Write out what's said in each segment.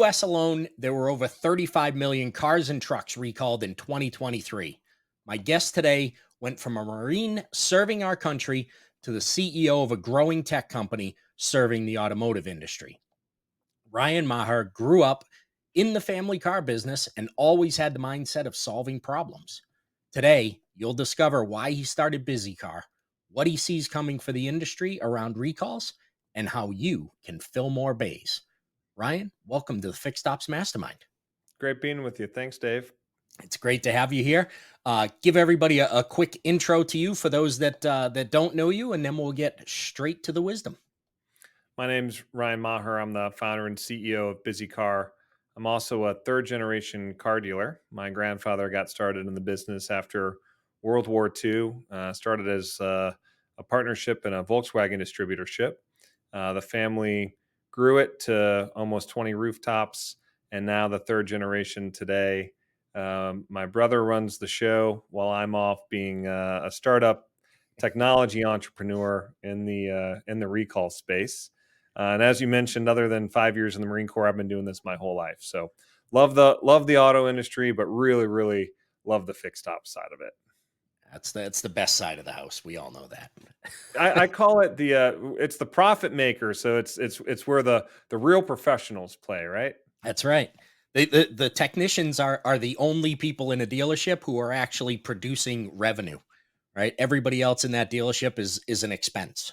US alone, there were over 35 million cars and trucks recalled in 2023. My guest today went from a Marine serving our country to the CEO of a growing tech company serving the automotive industry. Ryan Maher grew up in the family car business and always had the mindset of solving problems. Today, you'll discover why he started Bizzycar, what he sees coming for the industry around recalls, and how you can fill more bays. Ryan, welcome to the Fixed Ops Mastermind. Great being with you. Thanks, Dave. It's great to have you here. Give everybody a quick intro to you for those that don't know you, and then we'll get straight to the wisdom. My name's Ryan Maher. I'm the founder and CEO of Bizzycar. I'm also a third generation car dealer. My grandfather got started in the business after World War II, started as a partnership and a Volkswagen distributorship. The family grew it to almost 20 rooftops, and now the third generation today. My brother runs the show while I'm off being a startup technology entrepreneur in the recall space. And as you mentioned, other than 5 years in the Marine Corps, I've been doing this my whole life. So love the auto industry, but really love the fixed ops side of it. That's the best side of the house. We all know that. I call it it's the profit maker. So it's where the real professionals play, right? That's right. The technicians are the only people in a dealership who are actually producing revenue, right? Everybody else in that dealership is an expense.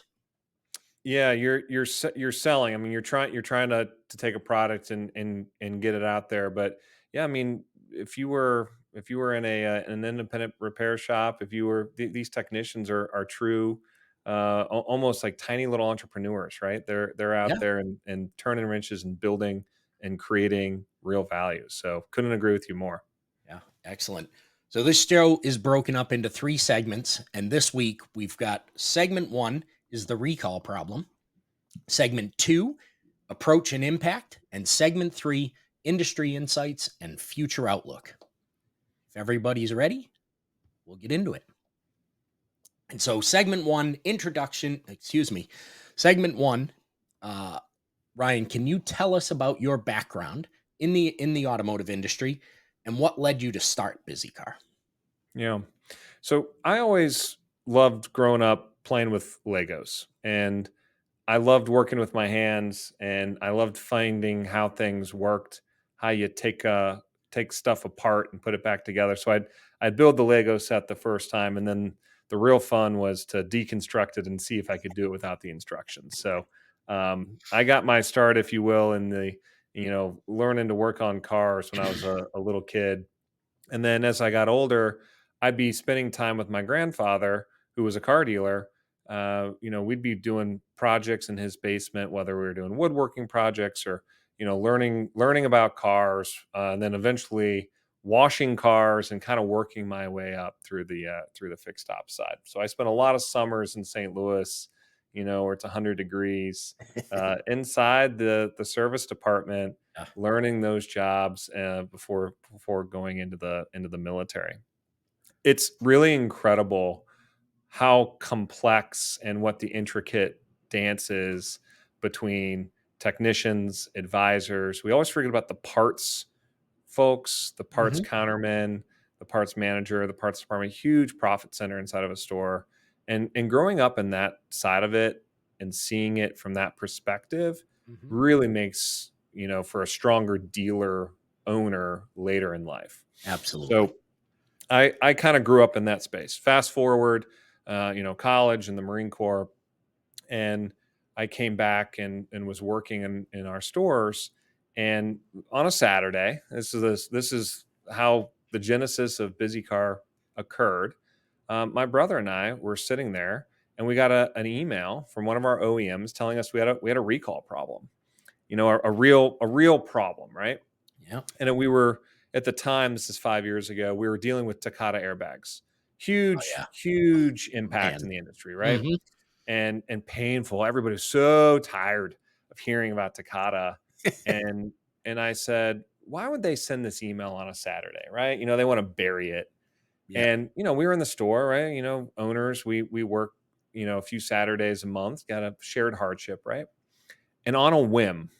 Yeah, you're selling. I mean, you're trying to take a product and get it out there. But yeah, I mean, if you were in an independent repair shop, if you were these technicians are true, almost like tiny little entrepreneurs, right? They're out Yeah. there and turning wrenches and building and creating real value. So couldn't agree with you more. Yeah, excellent. So this show is broken up into three segments, and this week we've got segment one is the recall problem, segment two, approach and impact, and segment three, industry insights and future outlook. If everybody's ready, we'll get into it. And so, segment one, introduction, excuse me, segment one, uh, Ryan, can you tell us about your background in the automotive industry and what led you to start Bizzycar? Yeah. So I always loved growing up playing with Legos, and I loved working with my hands, and I loved finding how things worked, how you take stuff apart and put it back together. So I'd build the Lego set the first time, and then the real fun was to deconstruct it and see if I could do it without the instructions. So I got my start, if you will, in the learning to work on cars when I was a little kid, and then as I got older, I'd be spending time with my grandfather, who was a car dealer. We'd be doing projects in his basement, whether we were doing woodworking projects or learning about cars, and then eventually washing cars and kind of working my way up through the fixed ops side. So I spent a lot of summers in St. Louis, where it's 100 degrees, inside the service department, Yeah. learning those jobs before going into the military. It's really incredible how complex and what the intricate dance is between technicians, advisors. We always forget about the parts folks, the parts Mhm. counterman, the parts manager, the parts department, huge profit center inside of a store. And growing up in that side of it and seeing it from that perspective Mhm. really makes, for a stronger dealer owner later in life. Absolutely. So I kind of grew up in that space. Fast forward, college and the Marine Corps, and I came back and was working in our stores. And on a Saturday, this is how the genesis of Bizzycar occurred. My brother and I were sitting there, and we got an email from one of our OEMs telling us we had a recall problem. A real problem, right? Yeah. And we were at the time. This is 5 years ago. We were dealing with Takata airbags. Oh Huge, yeah. huge impact Man. in the industry, right? Mhm. And painful. Everybody was so tired of hearing about Takata. And and I said, why would they send this email on a Saturday, right? They want to bury it. Yeah. And we were in the store, right? Owners, we work, a few Saturdays a month, got a shared hardship, right? And on a whim,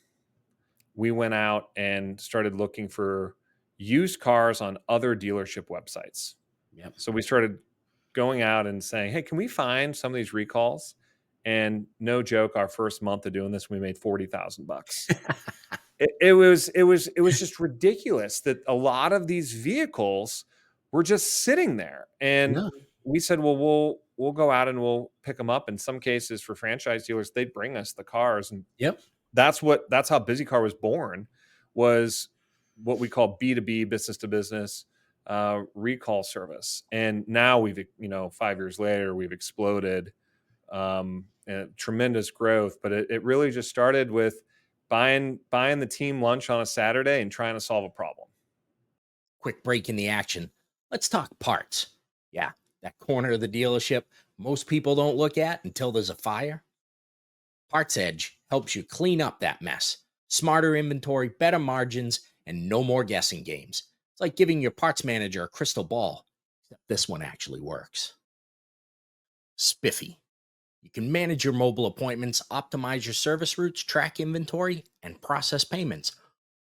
we went out and started looking for used cars on other dealership websites. Yep. So we started going out and saying, "Hey, can we find some of these recalls?" And no joke, our first month of doing this, we made $40,000. It was just ridiculous that a lot of these vehicles were just sitting there. And Yeah. we said, "Well, we'll go out and we'll pick them up." In some cases, for franchise dealers, they'd bring us the cars, and Yep. that's how Bizzycar was born. Was what we call B2B, business to business, recall service. And now we've, 5 years later, we've exploded, and tremendous growth. But it really just started with buying the team lunch on a Saturday and trying to solve a problem. Quick break in the action. Let's talk parts. Yeah, that corner of the dealership most people don't look at until there's a fire. Parts Edge helps you clean up that mess. Smarter inventory, better margins, and no more guessing games. It's like giving your parts manager a crystal ball, except this one actually works. Spiffy. You can manage your mobile appointments, optimize your service routes, track inventory, and process payments,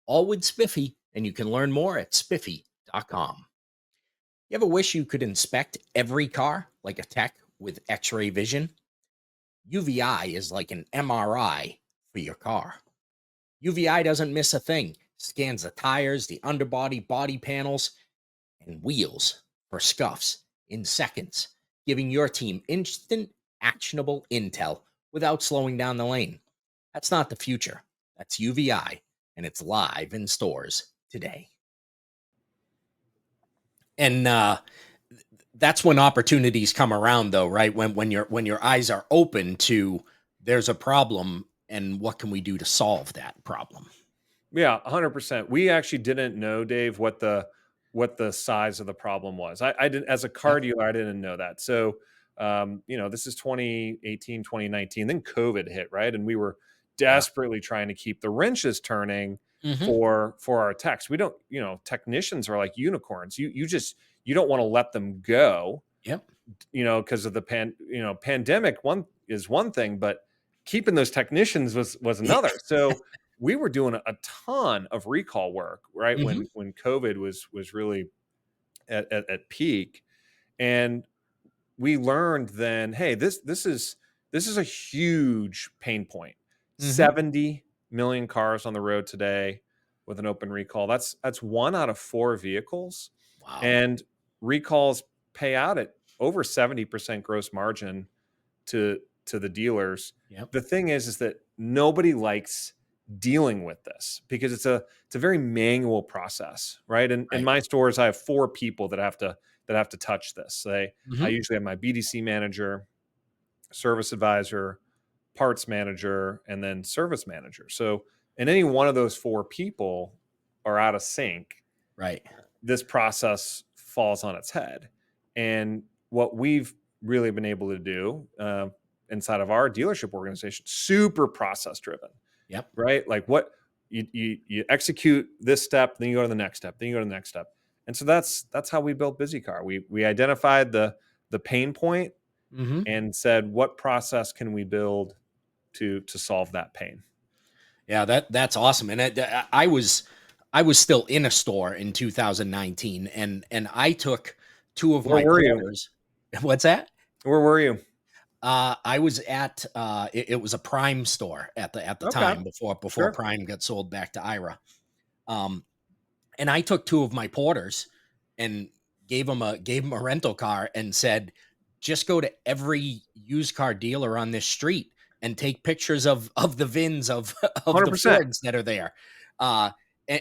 all with Spiffy, and you can learn more at spiffy.com. You ever wish you could inspect every car like a tech with x ray vision? UVI is like an MRI for your car. UVI doesn't miss a thing, scans the tires, the underbody, body panels, and wheels for scuffs in seconds, giving your team instant, actionable intel without slowing down the lane. That's not the future. That's UVI, and it's live in stores today. And that's when opportunities come around, though, right? When your eyes are open to there's a problem, and what can we do to solve that problem? Yeah, 100%. We actually didn't know, Dave, what the size of the problem was. I didn't, as a car Yep. dealer, I didn't know that. So, this is 2018, 2019. Then COVID hit, right? And we were Yeah. desperately trying to keep the wrenches turning Hmm. for our techs. We don't, technicians are like unicorns. You don't want to let them go, Yep. because of the pandemic. One is one thing, but keeping those technicians was another. So we were doing a ton of recall work, right? Hmm. When COVID was really at peak. And we learned then, hey, this is a huge pain point. Hmm. 70 million cars on the road today with an open recall. That's 1 out of 4 vehicles. Wow. And recalls pay out at over 70% gross margin to the dealers. Yep. The thing is that nobody likes dealing with this because it's a very manual process, right? And in Right. my stores, I have 4 people that have to touch this. I Hmm. usually have my BDC manager, service advisor, parts manager, and then service manager. So, and any one of those 4 people are out of sync, Right. this process falls on its head. And what we've really been able to do, inside of our dealership organization, super process driven, Yep. right? Like what you execute this step, then you go to the next step, then you go to the next step. And so that's how we built Bizzycar. We identified the pain point Hmm. and said, what process can we build to solve that pain? Yeah, that's awesome. And I was still in a store in 2019, and I took two of Where my were you? porters. What's that? Where were you? I was at it was a Prime store at the Okay, time before sure. Prime got sold back to IRA. Um, and I took two of my porters and gave them a rental car and said, just go to every used car dealer on this street and take pictures of the VINs of of the 100%. Fords that are there. Uh,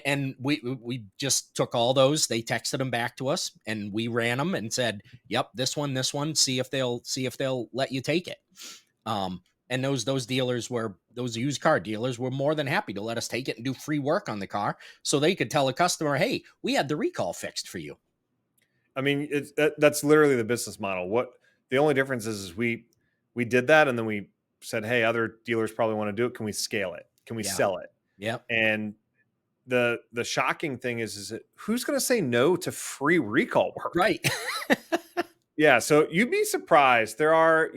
and we just took all those. They texted them back to us, and we ran them and said, "Yep, this one. See if they'll let you take it." And those used car dealers were more than happy to let us take it and do free work on the car, so they could tell a customer, "Hey, we had the recall fixed for you." I mean, that's literally the business model. What the only difference is we did that, and then we said, hey, other dealers probably want to do it. Can we scale it? Can we Yeah. sell it? Yep. And the shocking thing is that who's going to say no to free recall work? Right. Yeah, so you'd be surprised. There are,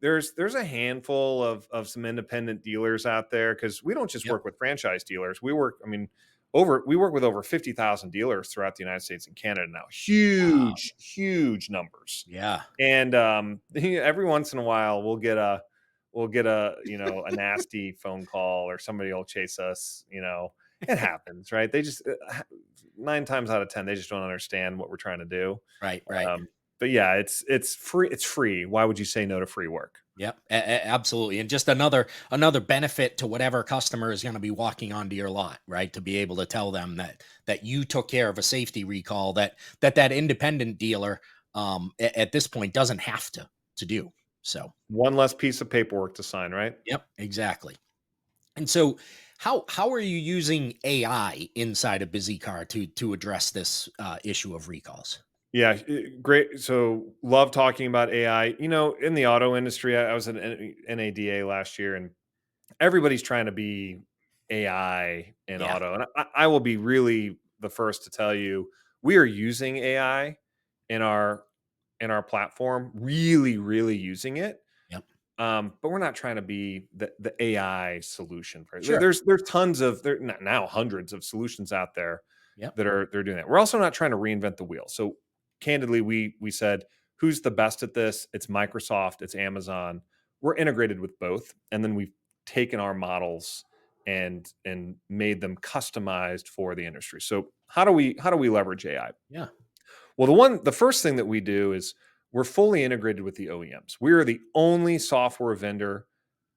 there's a handful of some independent dealers out there, because we don't just Yep. work with franchise dealers. We work with over 50,000 dealers throughout the United States and Canada now. Wow. Huge numbers. Yeah. And every once in a while we'll get a a nasty phone call, or somebody will chase us. It happens, right? They just 9 times out of 10 they just don't understand what we're trying to do. Right. Right. Um, but yeah, it's free. It's free. Why would you say no to free work? Yep, absolutely, and just another benefit to whatever customer is going to be walking onto your lot, right? To be able to tell them that you took care of a safety recall that independent dealer at this point doesn't have to do. So, One less piece of paperwork to sign, right? yep, exactly. And so, how are you using AI inside of Bizzycar to address this issue of recalls? Yeah, great. So love talking about AI. In the auto industry, I was at NADA last year, and everybody's trying to be AI in Yeah, auto. And I will be really the first to tell you, we are using AI in our platform, really, really using it. yep, But we're not trying to be the AI solution for it. sure, There's tons of there now hundreds of solutions out there yep, that are they're doing that. We're also not trying to reinvent the wheel. So candidly, we said, who's the best at this? It's Microsoft, it's Amazon. We're integrated with both, and then we've taken our models and made them customized for the industry. So how do we leverage AI? yeah, Well, the first thing that we do is we're fully integrated with the OEMs. We are the only software vendor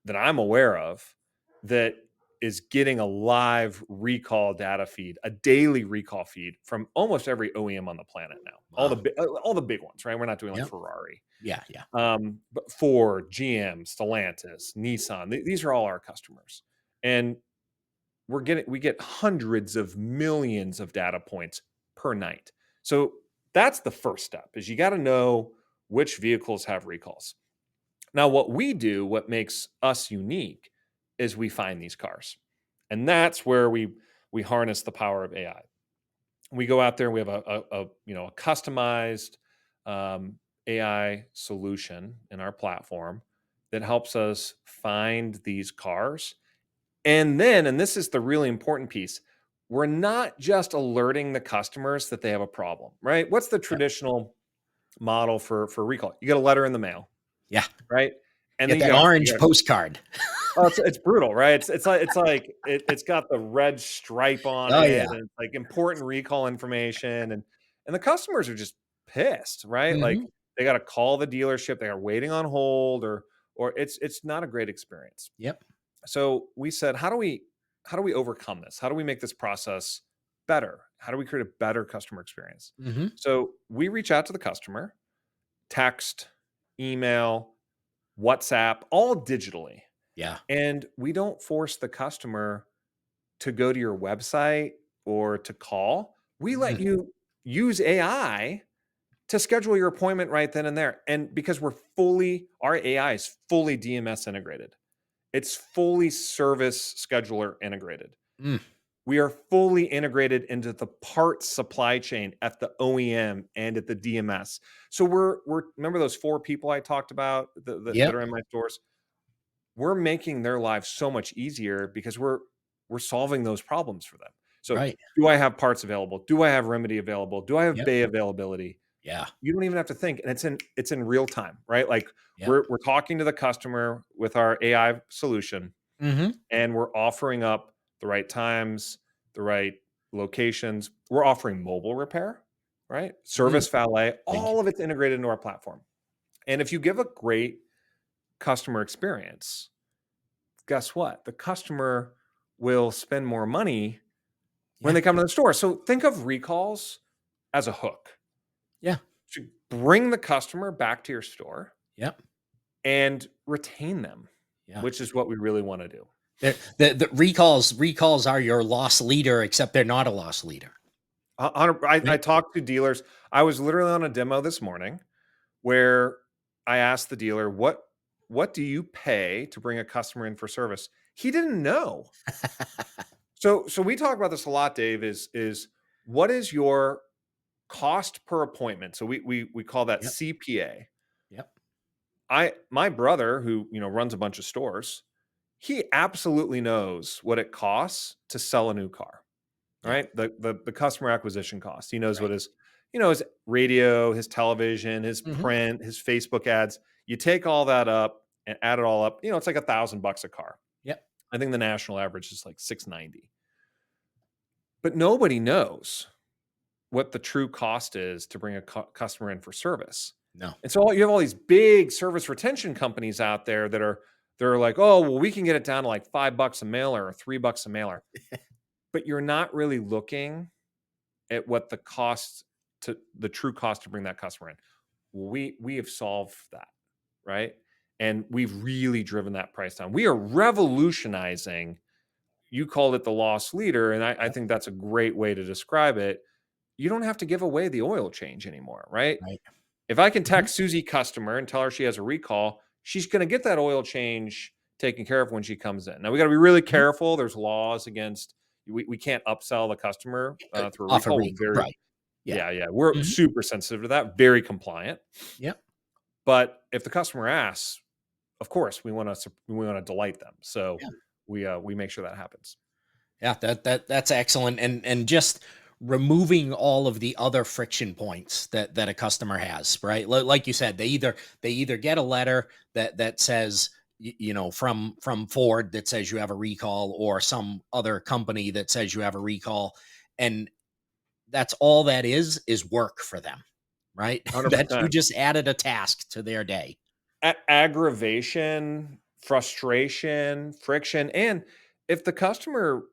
that I'm aware of that is getting a live recall data feed, a daily recall feed from almost every OEM on the planet now. wow, All the big ones, right? We're not doing like yep, Ferrari, yeah, yeah, but Ford, GM, Stellantis, Nissan. These are all our customers, and we get hundreds of millions of data points per night. So that's the first step, is you got to know which vehicles have recalls. Now, what makes us unique, is we find these cars. And that's where we harness the power of AI. We go out there and we have a customized AI solution in our platform that helps us find these cars. And this is the really important piece, we're not just alerting the customers that they have a problem, right? What's the yep, traditional model for recall? You get a letter in the mail, yeah. right? And Get then that orange postcard. oh, it's brutal, right? It's got the red stripe on Oh it, yeah. and it's like important recall information, and the customers are just pissed, right? Like, Hmm. they got to call the dealership, they are waiting on hold, or it's not a great experience. Yep. So we said, how do we overcome this? How do we make this process better? How do we create a better customer experience? Hmm. So we reach out to the customer, text, email, WhatsApp, all digitally. Yeah. And we don't force the customer to go to your website or to call. We let Mm, you use AI to schedule your appointment right then and there. And because our AI is fully DMS integrated, it's fully service scheduler integrated. mm, We are fully integrated into the parts supply chain at the OEM and at the DMS. So we're remember those 4 people I talked about that yep. are in my stores? We're making their lives so much easier because we're solving those problems for them. So, Right. do I have parts available? Do I have remedy available? Do I have Yep. bay availability? Yeah. You don't even have to think, and it's in real time, right? Like, Yep. we're talking to the customer with our AI solution, Hmm. and we're offering up the right times, the right locations. We're offering mobile repair, right? Mm, Service valet, big. all of it's integrated into our platform. And if you give a great customer experience, guess what? The customer will spend more money when Yeah. they come to the store. So think of recalls as a hook Yeah. to bring the customer back to your store Yep. and retain them, Yeah. which is what we really want to do. The recalls are your loss leader, except they're not a loss leader. I Right. talked to dealers. I was literally on a demo this morning where I asked the dealer, what do you pay to bring a customer in for service? He didn't know. So we talk about this a lot, Dave, is what is your cost per appointment? So we call that Yep. CPA. Yep. My brother, who runs a bunch of stores, he absolutely knows what it costs to sell a new car. Yeah. Right, the customer acquisition cost. He knows what Right. his radio, his television, his Hmm. print, his Facebook ads. You take all that up and add it all up, it's like $1,000 a car. Yep. I think the national average is like 690. But nobody knows what the true cost is to bring a customer in for service. No. And so you have all these big service retention companies out there they're like, oh, well, we can get it down to like $5 a mailer or $3 a mailer. But you're not really looking at what the true cost to bring that customer in. We have solved that, right? And we've really driven that price down. We are revolutionizing. You called it the loss leader, and I Yep. think that's a great way to describe it. You don't have to give away the oil change anymore, right? Right. If I can Hmm. text Susie customer and tell her she has a recall, she's going to get that oil change taken care of when she comes in. Now we got to be really Hmm. careful. There's laws against we can't upsell the customer through a Off a recall. We're recall. very Right. Yeah. yeah, we're Hmm. super sensitive to that, very compliant. Yep. But if the customer asks, of course, we want to delight them. So Yeah. we make sure that happens. Yeah, that's excellent, and just removing all of the other friction points that a customer has, right? Like you said, they either get a letter that says from Ford that says you have a recall, or some other company that says you have a recall, and that's all that is work for them, right? That you 100%. just added a task to their day. Aggravation, frustration, friction, and if the customer,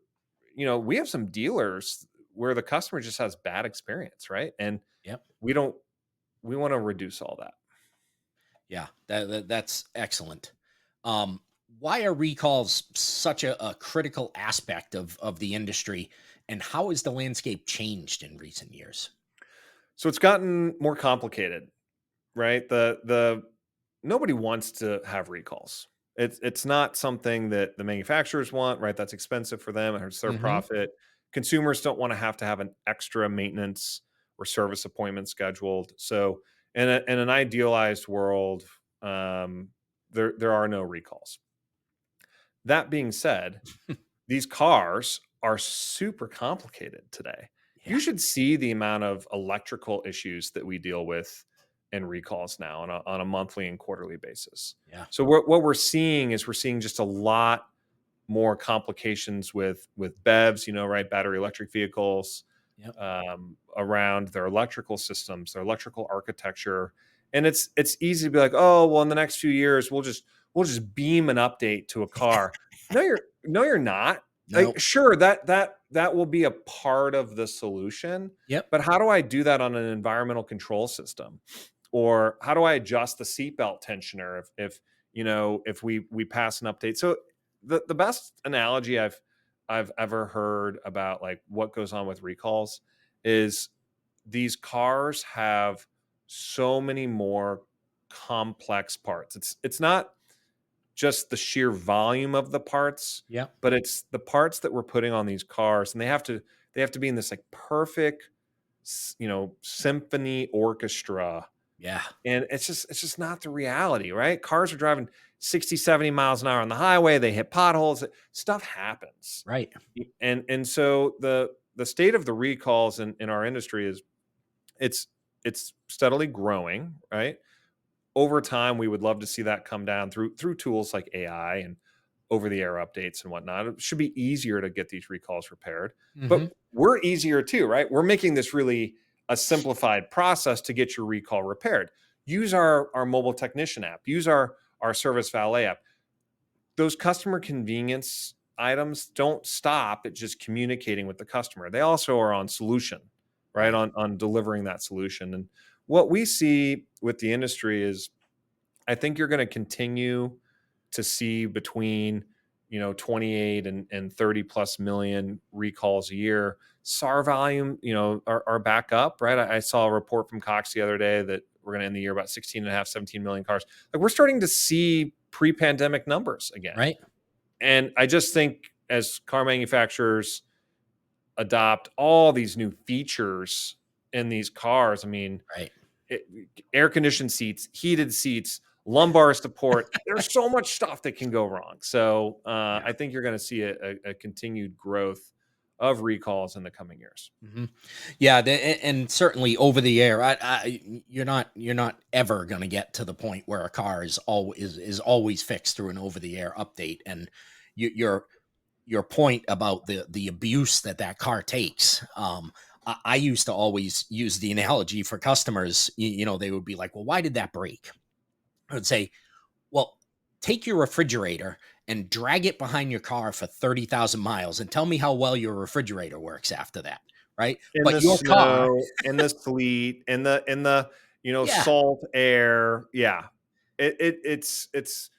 we have some dealers where the customer just has bad experience, right? And Yep. we don't we want to reduce all that. Yeah, that's excellent. Um, why are recalls such a critical aspect of the industry, and how has the landscape changed in recent years? So it's gotten more complicated, right? The nobody wants to have recalls. It's not something that the manufacturers want, right? That's expensive for them. It hurts their Hmm. profit. Consumers don't want to have an extra maintenance or service appointment scheduled. So in an idealized world, there are no recalls. That being said, these cars are super complicated today. Yeah. You should see the amount of electrical issues that we deal with in recalls now on a monthly and quarterly basis. Yeah. So what we're seeing is we're seeing just a lot more complications with BEVs, right? Battery electric vehicles, Yep. around their electrical systems, their electrical architecture. And it's easy to be like, oh, well, in the next few years, we'll just beam an update to a car. No, you're not. Like, No. sure, that will be a part of the solution, Yep. but how do I do that on an environmental control system? Or how do I adjust the seatbelt tensioner if we pass an update? So the best analogy I've ever heard about like what goes on with recalls is these cars have so many more complex parts. It's not just the sheer volume of the parts, Yep. but it's the parts that we're putting on these cars, and they have to be in this like perfect symphony orchestra, Yeah. and it's just not the reality, right? Cars are driving 60, 70 miles an hour on the highway, they hit potholes, stuff happens. Right. And so the state of the recalls in our industry is it's it's steadily growing, right? Over time, we would love to see that come down through tools like AI and over the air updates and whatnot. It should be easier to get these recalls repaired, but Hmm. we're easier too, right? We're making this really a simplified process to get your recall repaired. Use our mobile technician app. Use our service valet app. Those customer convenience items don't stop at just communicating with the customer. They also are on solution, right? Right. On delivering that solution. And what we see with the industry is I think you're going to continue to see between 28 and 30 plus million recalls a year. SAR volume, are back up, right? I saw a report from Cox the other day that we're going to end the year about 16 and a half, 17 million cars. Like we're starting to see pre-pandemic numbers again. Right. And I just think as car manufacturers adopt all these new features in these cars, I mean, Right. it, air conditioned seats, heated seats, lumbar support. There's so much stuff that can go wrong. So Yeah. I think you're going to see a continued growth of recalls in the coming years. Mhm. Yeah, and certainly over the air, you're not ever going to get to the point where a car is always fixed through an over the air update. And your point about the abuse that car takes. I used to always use the analogy for customers. They would be like, "Well, why did that break?" I would say, "Well, take your refrigerator and drag it behind your car for 30,000 miles and tell me how well your refrigerator works after that." Right? In But the your car, snow, in the sleet, in the yeah, salt air. Yeah. It's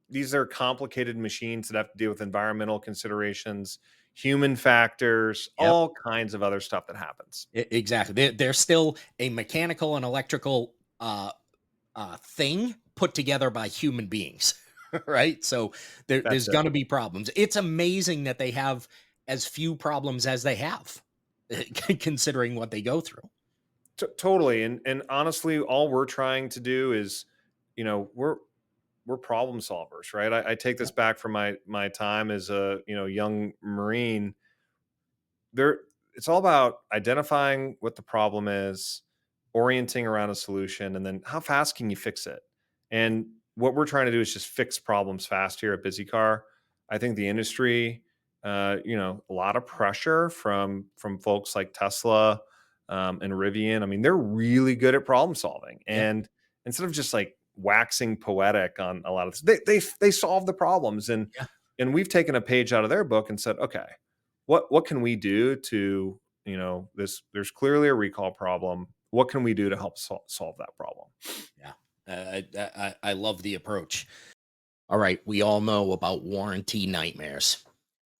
these are complicated machines that have to deal with environmental considerations, human factors, yep, all kinds of other stuff that happens. exactly. They're still a mechanical and electrical thing put together by human beings, right? So there's That's it. going to be problems. It's amazing that they have as few problems as they have, considering what they go through. Totally. And honestly, all we're trying to do is, we're problem solvers, right? I take this Yep. back from my time as a young Marine. There, it's all about identifying what the problem is, orienting around a solution, and then how fast can you fix it. And what we're trying to do is just fix problems fast here at Bizzycar. I think the industry, a lot of pressure from folks like Tesla, and Rivian. I mean, they're really good at problem solving, Yeah. and instead of just like waxing poetic on a lot of this, they solve the problems. and Yeah. and we've taken a page out of their book and said, okay, what can we do to, there's clearly a recall problem. What can we do to help solve that problem? Yeah. I love the approach. All right. We all know about warranty nightmares.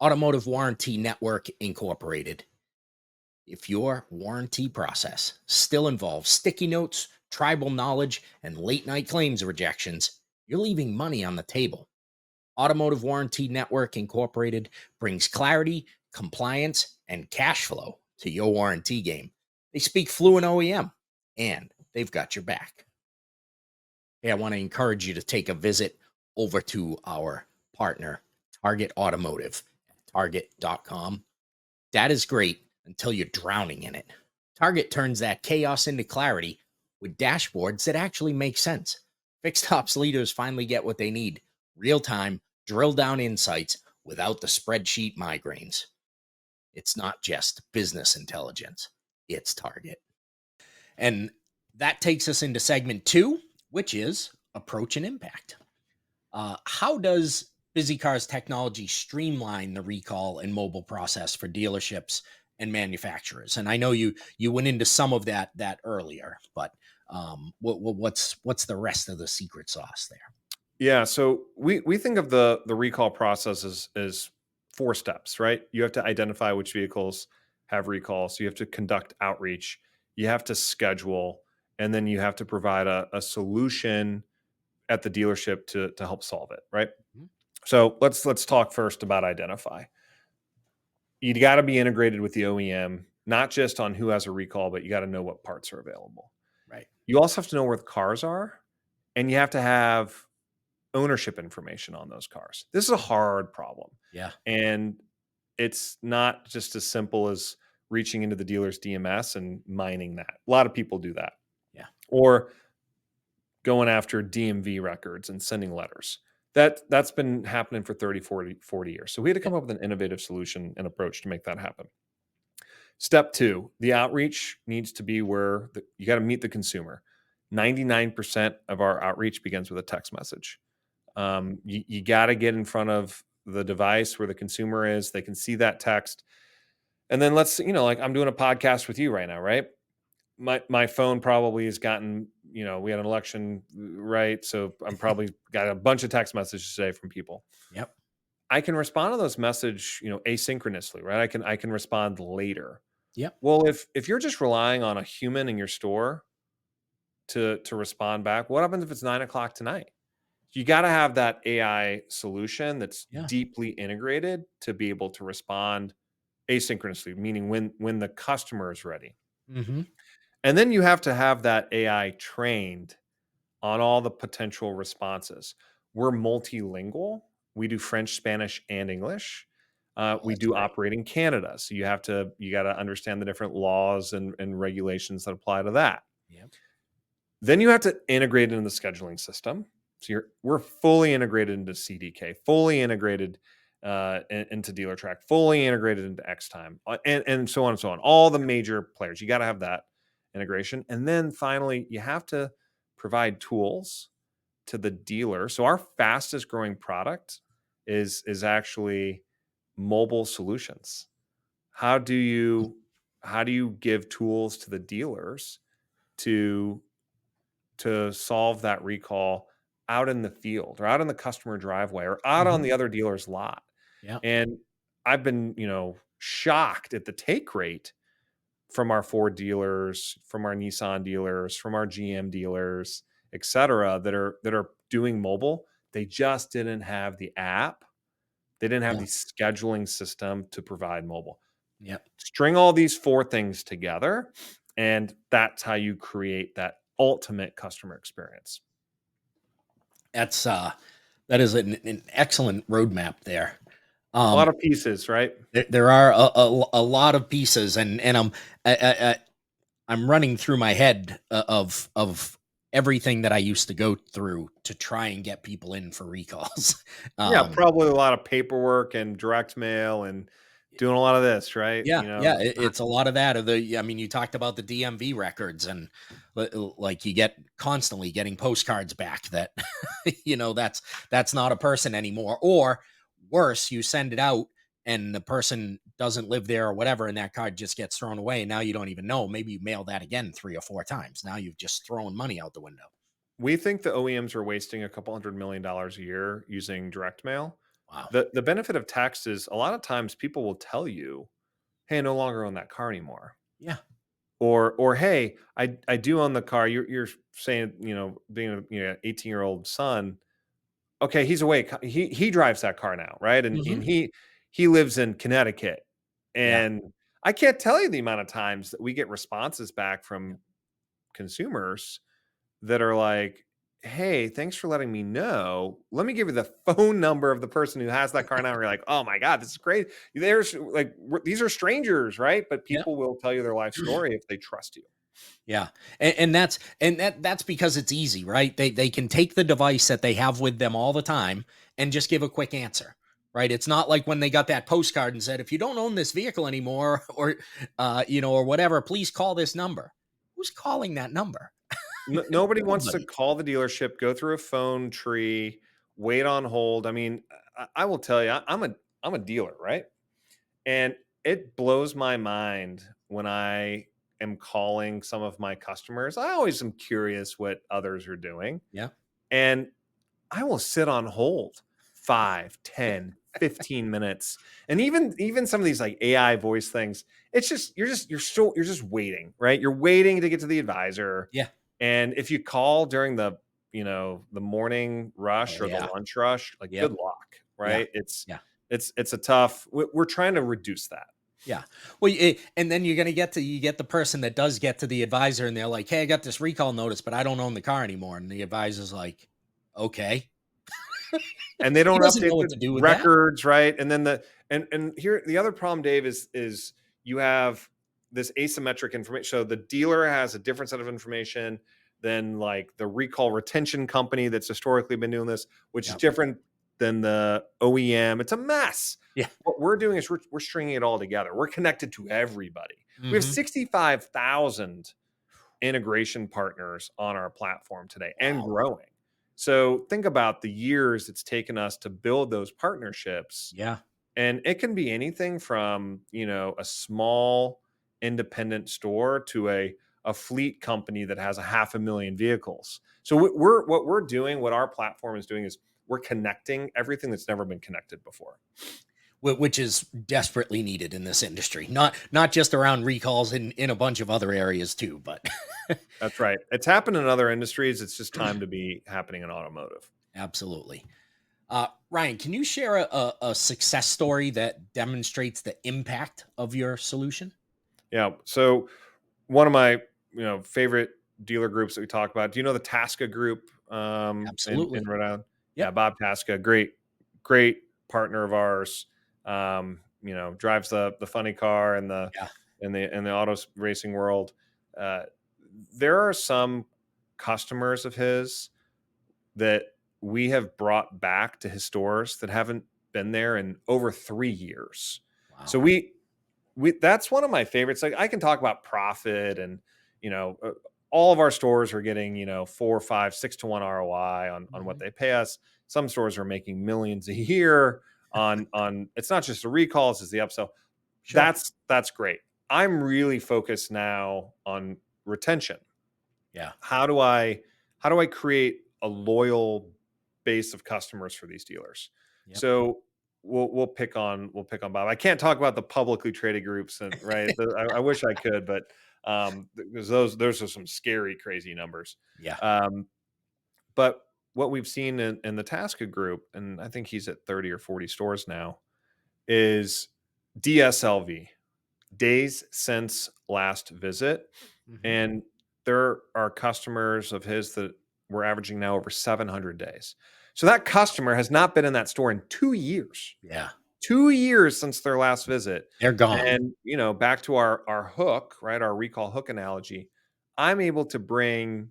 Automotive Warranty Network Incorporated. If your warranty process still involves sticky notes, tribal knowledge, and late night claims rejections, you're leaving money on the table. Automotive Warranty Network Incorporated brings clarity, compliance, and cash flow to your warranty game. They speak fluent OEM, and they've got your back. Hey, I want to encourage you to take a visit over to our partner, Target Automotive, target.com. That is great until you're drowning in it. Target turns that chaos into clarity with dashboards that actually make sense. Fixed ops leaders finally get what they need: real time, drill down insights without the spreadsheet migraines. It's not just business intelligence, it's Target. And that takes us into segment two, which is approach and impact. How does Bizzycar's technology streamline the recall and mobile process for dealerships and manufacturers? And I know you went into some of that earlier, but what's the rest of the secret sauce there? Yeah, so we think of the recall process as four steps, right? You have to identify which vehicles have recalls. You have to conduct outreach. You have to schedule, and then you have to provide a solution at the dealership to help solve it, right? Mhm. So let's talk first about identify. You got to be integrated with the OEM, not just on who has a recall, but you got to know what parts are available. Right. You also have to know where the cars are, and you have to have ownership information on those cars. This is a hard problem. Yeah. And it's not just as simple as reaching into the dealer's DMS and mining that. A lot of people do that. Yeah. Or going after DMV records and sending letters. That's been happening for 30, 40 years. So we had to Yeah. come up with an innovative solution and approach to make that happen. Step two, the outreach needs to be where you got to meet the consumer. 99% of our outreach begins with a text message. You got to get in front of the device where the consumer is. They can see that text. And then let's, like I'm doing a podcast with you right now, right? My phone probably has gotten, we had an election, right? So I'm probably got a bunch of text messages today from people. Yep. I can respond to those message, asynchronously, right? I can respond later. Yep. Well, if you're just relying on a human in your store to respond back, what happens if it's 9 o'clock tonight? You got to have that AI solution that's Yeah. deeply integrated to be able to respond asynchronously, meaning when the customer is ready. Hmm. And then you have to have that AI trained on all the potential responses. We're multilingual. We do French, Spanish, and English. Oh, We that's do great. operate in Canada, so you got to understand the different laws and regulations that apply to that. Yep. Then you have to integrate it in the scheduling system. So we're fully integrated into CDK, fully integrated into DealerTrack, fully integrated into Xtime, and so on and so on. All the major players, you got to have that integration. And then finally, you have to provide tools to the dealer. So our fastest growing product is actually mobile solutions. How do you give tools to the dealers to solve that recall out in the field or out in the customer driveway or out on Mhm. the other dealer's lot? Yeah. And I've been, shocked at the take rate from our Ford dealers, from our Nissan dealers, from our GM dealers, et cetera, that are doing mobile. They just didn't have the app. They didn't have Yeah. the scheduling system to provide mobile. Yep. String all these four things together, and that's how you create that ultimate customer experience. That's that is an excellent roadmap there. A lot Um, of pieces, right? there are a lot of pieces, and I'm running through my head of everything that I used to go through to try and get people in for recalls. Yeah, um, probably a lot of paperwork and direct mail and doing a lot of this, right? Yeah, yeah, Not it's a lot of that. Of the, I mean, you talked about the DMV records, and like you get constantly getting postcards back that, that's not a person anymore. Or worse, you send it out and the person doesn't live there or whatever, and that card just gets thrown away. And now you don't even know. Maybe you mail that again 3 or 4 times. Now you've just thrown money out the window. we think the OEMs are wasting a couple $100 million a year using direct mail. Wow. The benefit of text is a lot of times people will tell you, "Hey, I no longer own that car anymore." Yeah. Or "Hey, I do own the car." You're saying, being a 18-year-old son, okay, he's awake. He drives that car now, right? And Hmm. he lives in Connecticut. Yeah. And I can't tell you the amount of times that we get responses back Yeah. from consumers that are like, "Hey, thanks for letting me know. Let me give you the phone number of the person who has that car now." And you're like, "Oh my God, this is great." There's like these are strangers, right? But Yeah. people will tell you their life story if they trust you. Yeah. And that's because it's easy, right? They can take the device that they have with them all the time and just give a quick answer. Right? It's not like when they got that postcard and said, if you don't own this vehicle anymore, or whatever, please call this number. Who's calling that number? Nobody wants to Nobody. call the dealership, go through a phone tree, wait on hold. I mean, I will tell you, I'm a dealer, right? And it blows my mind when I am calling some of my customers. I always am curious what others are doing. Yeah. And I will sit on hold 5, 10, 15 minutes. And even some of these like AI voice things, it's just you're just waiting, right? You're waiting to get to the advisor. Yeah. And if you call during the morning rush Oh or the yeah. lunch rush, like good Yep. luck, Yeah. right? It's Yeah. it's a tough we're trying to reduce that. Yeah. Well, and then you're gonna you get the person that does get to the advisor, and they're like, "Hey, I got this recall notice, but I don't own the car anymore." And the advisor's like, "Okay." And they He don't doesn't update know what the to do with that. records, right? And then and here the other problem, Dave, is you have this asymmetric information. So the dealer has a different set of information than like the recall retention company that's historically been doing this, which is Yeah. different than the OEM. It's a mess. Yeah. What we're doing is we're stringing it all together. We're connected to everybody. We have Mhm. 65,000 integration partners on our platform today and Wow. growing. So think about the years it's taken us to build those partnerships. Yeah. And it can be anything from, a small independent store to a fleet company that has a 500,000 vehicles. So what we're doing, what our platform is doing is we're connecting everything that's never been connected before. Which is desperately needed in this industry. Not just around recalls in a bunch of other areas too, but That's right. It's happened in other industries. It's just time to be happening in automotive. absolutely. Ryan, can you share a success story that demonstrates the impact of your solution? Yeah. So one of my favorite dealer groups that we talk about. Do you know the Tasca Group? in Absolutely. Rhode Island. Yeah, Yep. Bob Tasca, great partner of ours. Drives the funny car in the Yeah. auto racing world. Uh, there are some customers of his that we have brought back to his stores that haven't been there in over 3 years. Wow. So we that's one of my favorites. Like, I can talk about profit and you know uh, all of our stores are getting 4, 5, 6 to 1 ROI on what Mhm. they pay us. Some stores are making millions a year on it's not just the recalls, it's the upsell. Sure. That's great. I'm really focused now on retention. Yeah. How do I create a loyal base of customers for these dealers? Yep. So we'll pick on Bob. I can't talk about the publicly traded groups, and right. I wish I could, but because those are some scary, crazy numbers. Yeah. Um, but what we've seen in the Tasca group, and I think he's at 30 or 40 stores now, is DSLV, days since last visit. Mhm. And there are customers of his that we're averaging now over 700 days. So that customer has not been in that store in 2 years. Yeah. 2 years since their last visit. They're gone. And back to our hook, right? Our recall hook analogy. I'm able to bring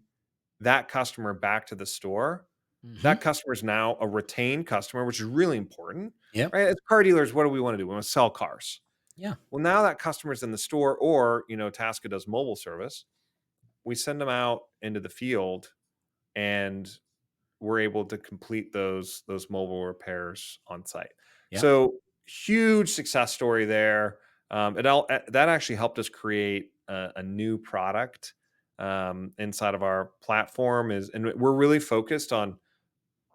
that customer back to the store. Mhm. That customer is now a retained customer, which is really important, Yep. right? As car dealers, what do we want to do? We want to sell cars. Yeah. Well, now that customer's in the store, or Tasca does mobile service, we send them out into the field, and we're able to complete those mobile repairs on site. Yep. So, huge success story there. That actually helped us create a new product inside of our platform, and we're really focused on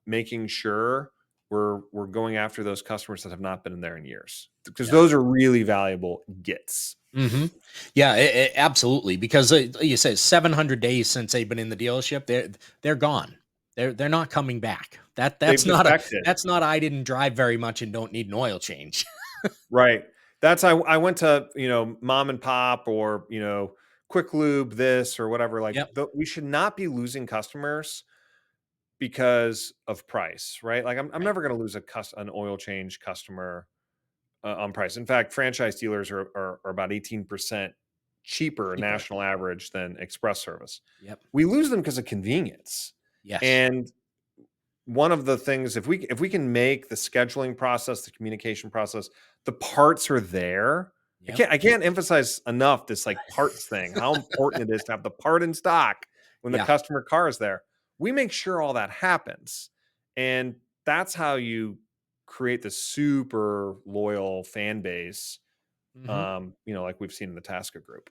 making sure we're going after those customers that have not been in there in years, because Yeah. those are really valuable gets. Mhm. Yeah, absolutely, because, you said 700 days since they've been in the dealership, they're gone. They're not coming back. They've defected. That's not I didn't drive very much and don't need an oil change. Right. That's I went to, mom and pop, or, quick lube this or whatever. Like, Yep. we should not be losing customers because of price, right? Like, I'm Right. never going to lose an oil change customer on price. In fact, franchise dealers are about 18% cheaper Cheaper. national average than express service. Yep. We lose them because of convenience. Yes. And one of the things, if we can make the scheduling process, the communication process, the parts are there. I Yep. can't I can't emphasize enough this, like, parts thing, how important it is to have the part in stock when the Yeah. customer car is there. We make sure all that happens, and that's how you create the super loyal fan base, Mhm. like we've seen in the Tasca group.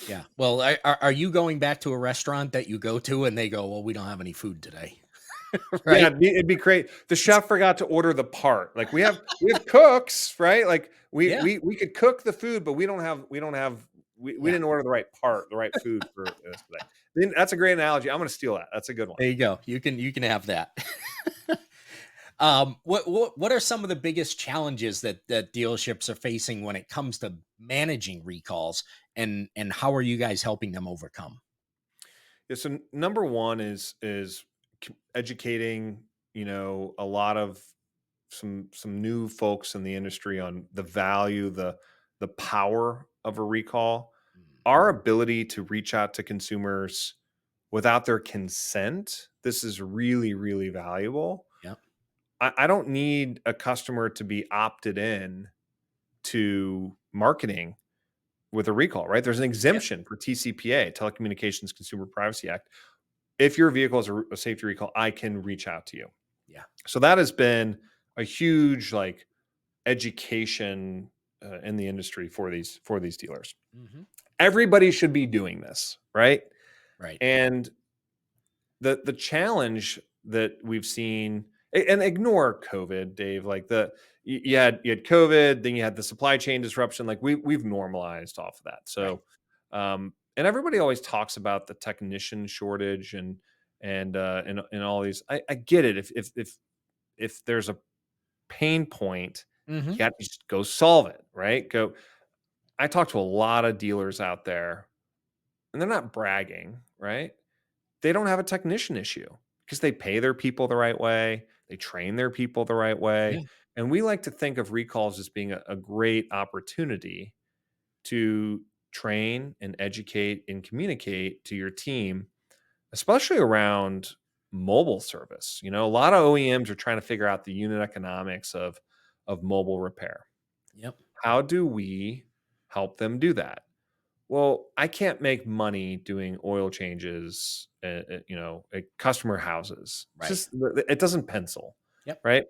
Yeah. Well, are you going back to a restaurant that you go to and they go, "Well, we don't have any food today." Yeah, Right? it'd be great. The It's chef forgot to order the part. Like, we have cooks, right? Like, we Yeah. we we could cook the food, but we Yeah. didn't order the right part, the right food for this today. Then that's a great analogy. I'm gonna steal that. That's a good one. There you go. You can have that. What are some of the biggest challenges that dealerships are facing when it comes to managing recalls, and how are you guys helping them overcome? Yeah, so number one is educating, a lot of some new folks in the industry on the value, the power of a recall. Mm. Our ability to reach out to consumers without their consent, this is really, really valuable. Yep. I don't need a customer to be opted in to marketing with a recall, right? There's an Yep. exemption for TCPA, Telecommunications Consumer Privacy Act. If your vehicle is a safety recall, I can reach out to you. Yeah. So that has been a huge, like, education in the industry for these dealers. Hmm. Everybody should be doing this, right? Right. And the challenge that we've seen, and ignore COVID, Dave, like, you had COVID, then you had the supply chain disruption. Like, we've normalized off of that. Right. So and everybody always talks about the technician shortage and all these. I get it. If there's a pain point, you Hmm. got to just go solve it, right? Go. I talk to a lot of dealers out there, and they're not bragging, right? They don't have a technician issue because they pay their people the right way, they train their people the right way. Yeah. And we like to think of recalls as being a great opportunity to train and educate and communicate to your team, especially around mobile service. A lot of OEMs are trying to figure out the unit economics of mobile repair. Yep. How do we help them do that? Well, I can't make money doing oil changes at customer houses. It's Right. just it doesn't pencil, Yep. right?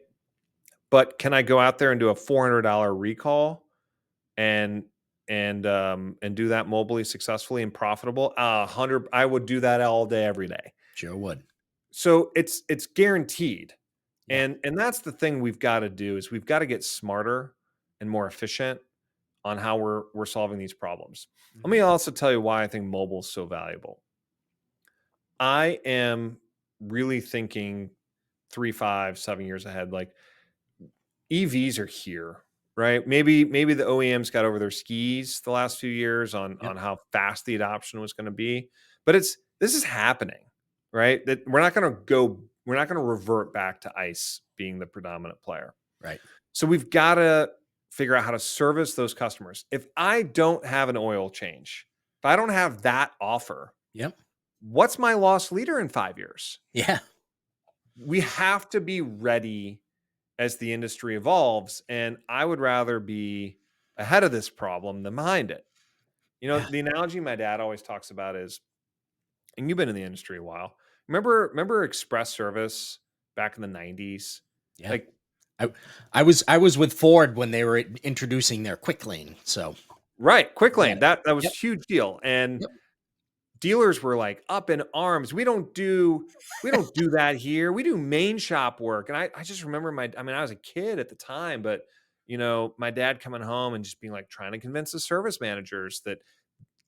But can I go out there and do a $400 recall and and do that mobily successfully and profitable? 100 I would do that all day every day. Sure would. So it's guaranteed. Yeah. And that's the thing we've got to do is we've got to get smarter and more efficient on how we're solving these problems. Let Mhm. me also tell you why I think mobile is so valuable. I am really thinking 3, 5, 7 years ahead. Like EVs are here, right? Maybe the OEMs got over their skis the last few years Yep. on how fast the adoption was going to be, but this is happening, right? That we're not going to revert back to ICE being the predominant player. Right. So we've got to figure out how to service those customers. If I don't have an oil change, if I don't have that offer, Yep. what's my loss leader in 5 years? Yeah. We have to be ready as the industry evolves. And I would rather be ahead of this problem than behind it. Yeah. The analogy my dad always talks about is, and you've been in the industry a while. Remember express service back in the 90s? Yeah. Like, I I was with Ford when they were introducing their quick lane. So right, quick got lane. it. That was Yep. a huge deal. And Yep. dealers were like up in arms. We don't do that here. We do main shop work. And I just remember I was a kid at the time, but my dad coming home and just being like trying to convince the service managers that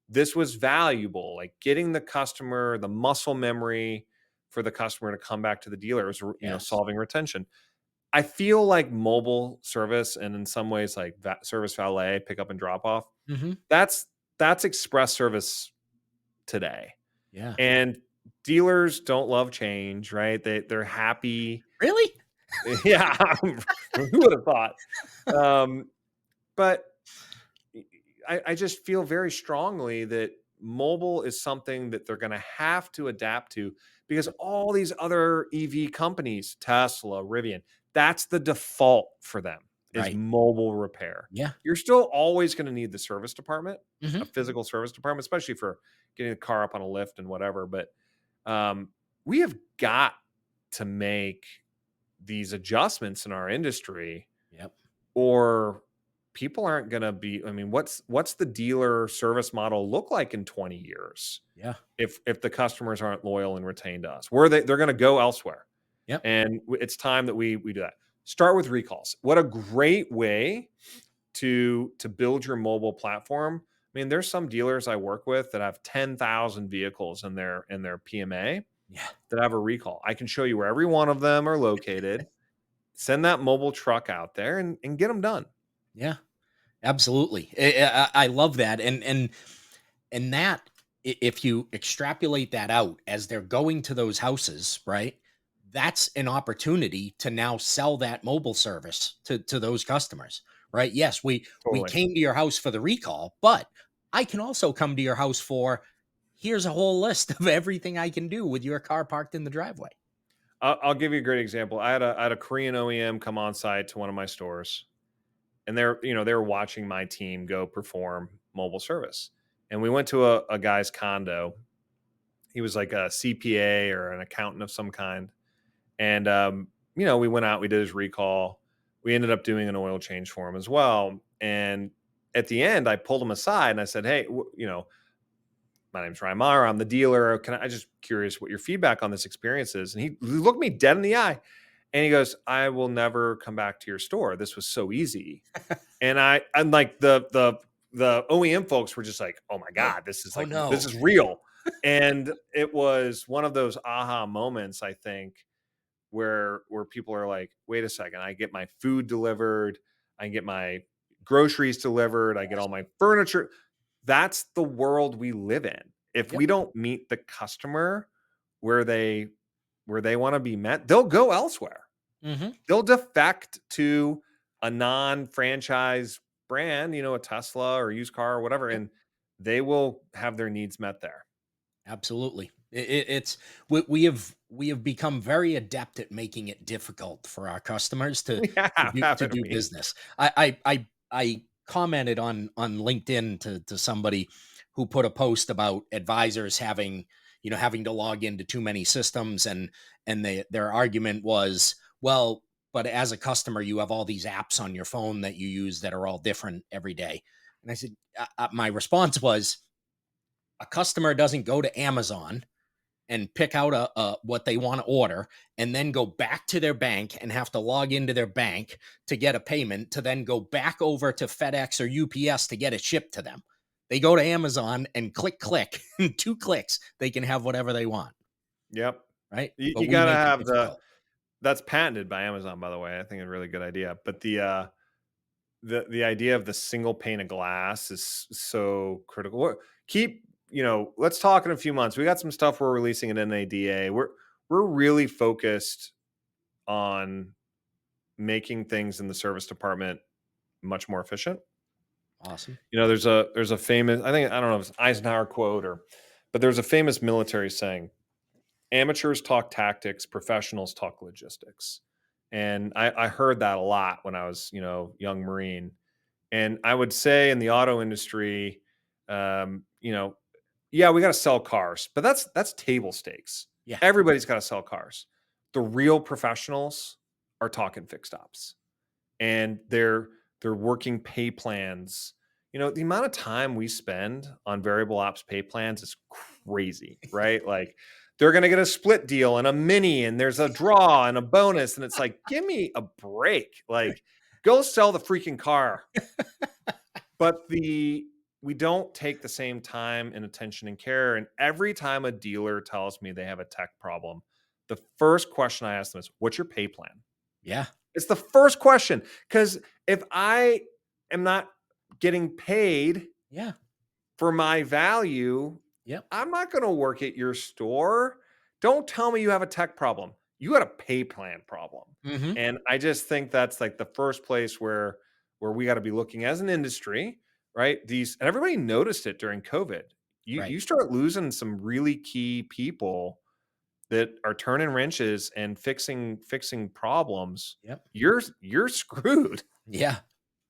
this was valuable, like getting the customer, the muscle memory for the customer to come back to the dealer is, Yes. solving retention. I feel like mobile service and in some ways like service valet, pick up and drop off, Hmm. that's express service today. Yeah. And dealers don't love change, right? They're happy. Really? Yeah, who would have thought? Um, but I just feel very strongly that mobile is something that they're going to have to adapt to because Yep. all these other EV companies, Tesla, Rivian, that's the default for them is Right. mobile repair. Yeah. You're still always going to need the service department, a Hmm. physical service department, especially for getting the car up on a lift and whatever. But um, we have got to make these adjustments in our industry Yep. or people aren't going to be. I mean, what's the dealer service model look like in 20 years Yeah. if the customers aren't loyal and retained to us? Where they're going to go elsewhere. Yep. And it's time that we do that. Start with recalls. What a great way to build your mobile platform. I mean, there's some dealers I work with that have 10,000 vehicles in their PMA Yeah. that have a recall. I can show you where every one of them are located. Send that mobile truck out there and get them done. Yeah. Absolutely. I love that. And that, if you extrapolate that out as they're going to those houses, right? That's an opportunity to now sell that mobile service to those customers, right? Yes, we Totally. came to your house for the recall, but I can also come to your house for, here's a whole list of everything I can do with your car parked in the driveway. I'll give you a great example. I had a Korean OEM come on site to one of my stores, and they were watching my team go perform mobile service. And we went to a guy's condo. He was like a CPA or an accountant of some kind. And we went out, we did his recall. We ended up doing an oil change for him as well. And at the end, I pulled him aside and I said, "Hey, my name's Ryan Maher. I'm the dealer. I just curious what your feedback on this experience is?" And he looked me dead in the eye and he goes, "I will never come back to your store. This was so easy." And I'm like the OEM folks were just like, "Oh my Oh, God, this is oh like this no. is real." And it was one of those aha moments, I think, where people are like, "Wait a second, I get my food delivered, I get my groceries delivered, I get all my furniture." That's the world we live in. If Yep. we don't meet the customer where they where they want to be met, they'll go elsewhere. Hmm. They'll defect to a non-franchise brand, a Tesla or used car or whatever, Yep. and they will have their needs met there. Absolutely. It's we have become very adept at making it difficult for our customers to We have, to haven't do we? business. I commented on LinkedIn to somebody who put a post about advisors having to log into too many systems, and their argument was, well, but as a customer you have all these apps on your phone that you use that are all different every day. And I said, my response was, a customer doesn't go to Amazon and pick out a what they want to order and then go back to their bank and have to log into their bank to get a payment to then go back over to FedEx or UPS to get it shipped to them. They go to Amazon and click, in 2 clicks, they can have whatever they want, Yep. right? You But we gotta make it have difficult. that's patented by Amazon, by the way. I think it's a really good idea. But the idea of the single pane of glass is so critical. Let's talk in a few months. We got some stuff we're releasing at NADA. We're really focused on making things in the service department much more efficient. Awesome. There's a famous, I don't know if it's Eisenhower quote but there's a famous military saying: amateurs talk tactics, professionals talk logistics. And I heard that a lot when I was, young Marine. And I would say in the auto industry, um, you know, yeah, we got to sell cars, but that's table stakes. Yeah. Everybody's got to sell cars. The real professionals are talking fixed ops, and they're working pay plans. The amount of time we spend on variable ops pay plans is crazy, right? Like, they're going to get a split deal and a mini, and there's a draw and a bonus, and it's like, give me a break. Like, go sell the freaking car. But we don't take the same time and attention and care. And every time a dealer tells me they have a tech problem, the first question I ask them is, what's your pay plan? Yeah. It's the first question. Because if I am not getting paid Yeah. for my value, Yep. I'm not going to work at your store. Don't tell me you have a tech problem. You got a pay plan problem. Hmm. And I just think that's like the first place where we got to be looking as an industry, right? And everybody noticed it during COVID. Right. You start losing some really key people that are turning wrenches and fixing problems. Yep. You're screwed. Yeah.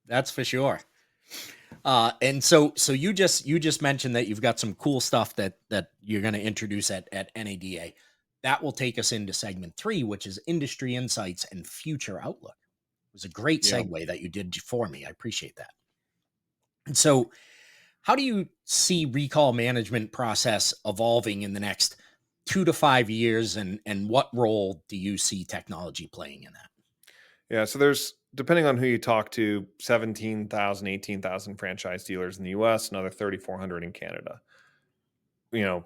That's for sure. And so you just mentioned that you've got some cool stuff that you're going to introduce at NADA. That will take us into segment 3, which is industry insights and future outlook. It was a great Yeah. segue that you did for me. I appreciate that. And so, how do you see recall management process evolving in the next 2 to 5 years, and what role do you see technology playing in that? Yeah, so there's, depending on who you talk to, 17,000, 18,000 franchise dealers in the US, another 3,400 in Canada.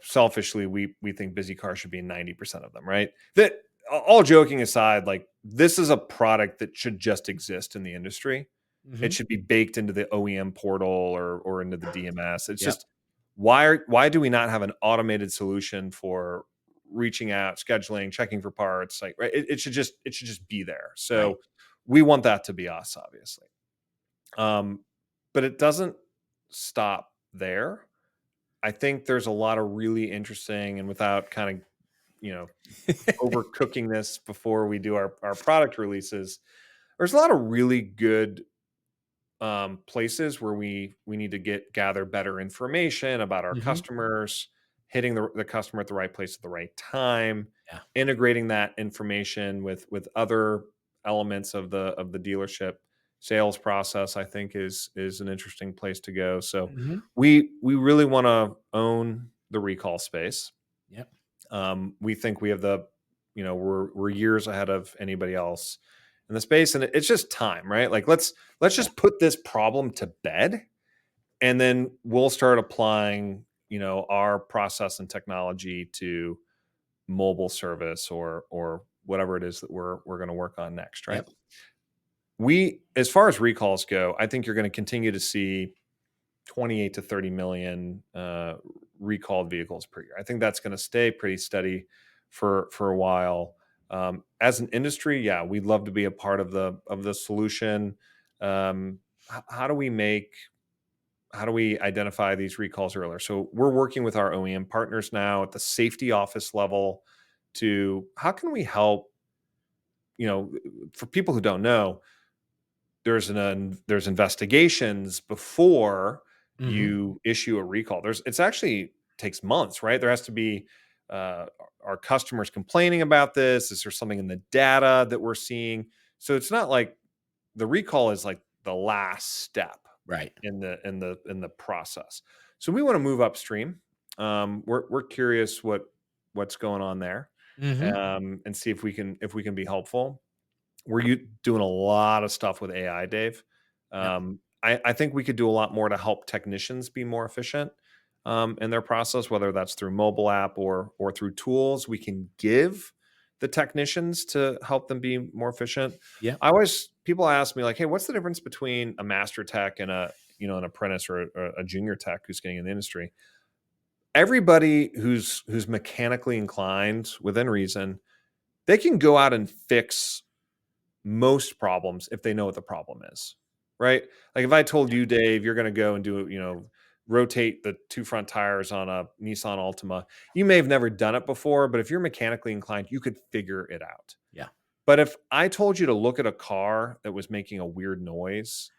Selfishly, we think Bizzycar should be in 90% of them, right? That, all joking aside, like, this is a product that should just exist in the industry. It Hmm. should be baked into the OEM portal or into the DMS. It's Yep. just, why do we not have an automated solution for reaching out, scheduling, checking for parts? Like, right, it should just be there. Right. So we want that to be us, obviously. Um, but it doesn't stop there. I think there's a lot of really interesting, and without kind of, you know, overcooking this before we do our product releases, there's a lot of really good places where we need to gather better information about our Hmm. customers, hitting the customer at the right place at the right time, Yeah. integrating that information with other elements of the dealership sales process. I think is an interesting place to go. So Hmm. we really want to own the recall space. Yep. We think we have we're years ahead of anybody else in the space, and it's just time, right? Like, let's Yeah. just put this problem to bed, and then we'll start applying, our process and technology to mobile service or whatever it is that we're going to work on next, right? Yep. As far as recalls go, I think you're going to continue to see 28 to 30 million recalled vehicles per year. I think that's going to stay pretty steady for a while. As an industry, yeah, we'd love to be a part of the solution. How do we identify these recalls earlier? So we're working with our OEM partners now at the safety office level to how can we help, for people who don't know, there's investigations before Hmm. you issue a recall. It's actually takes months, right? There has to be uh, our customers complaining about this. Is there something in the data that we're seeing? So it's not like the recall is like the last step Right. in the process. So we want to move upstream. We're curious what's going on there, Hmm. and see if we can be helpful. We're doing a lot of stuff with AI, Dave. Yep. I think we could do a lot more to help technicians be more efficient in their process, whether that's through mobile app or through tools we can give the technicians to help them be more efficient. Yep. People ask me like, "Hey, what's the difference between a master tech and an apprentice or a junior tech who's getting in the industry?" Everybody who's mechanically inclined within reason, they can go out and fix most problems if they know what the problem is, right? Like if I told you, Dave, you're going to go and rotate the two front tires on a Nissan Altima, you may have never done it before, but if you're mechanically inclined, you could figure it out. Yeah. But if I told you to look at a car that was making a weird noise,